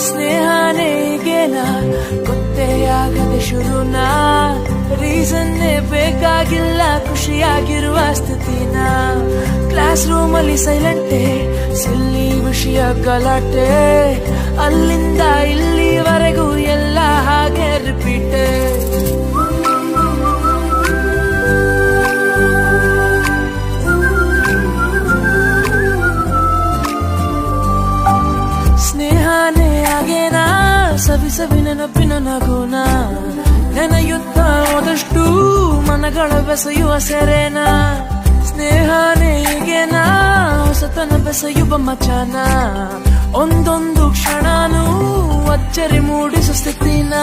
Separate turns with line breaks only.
ಸ್ನೇಹನೇ ಈಗೇನ ಗೊತ್ತೇ ಆಗದೆ ಶುರುನಾ, ರೀಸನ್ನೇ ಬೇಕಾಗಿಲ್ಲ ಖುಷಿಯಾಗಿರುವ ಸ್ಥಿತಿನ. ಕ್ಲಾಸ್ ರೂಮಲ್ಲಿ ಸೈಲೆಂಟೇ, ಸಿಲ್ಲಿ ವಿಷಯ ಗಲಾಟೆ, ಅಲ್ಲಿಂದ ಇಲ್ಲಿವರೆಗೂ ಎಲ್ಲ ಹಾಗೆ ರಿಪೀಟೇ. ಸ್ನೇಹನೇ ಆಗೇನಾ ಸವಿ ಸವಿ ನೆನಪಿನ ನಗುನ, ನೆನೆಯುತ್ತ ಹೋದಷ್ಟು ಮನಗಳ ಬೆಸೆಯುವ ಸೆರೆನ. ಸ್ನೇಹನೇ ಈಗೇನಾ ಹೊಸತನ ಬೆಸೆಯುವ ಮಚಾನ, ಒಂದೊಂದು ಕ್ಷಣನೂ ಅಚ್ಚರಿ ಮೂಡಿಸೋ ಸ್ಥಿತಿನ.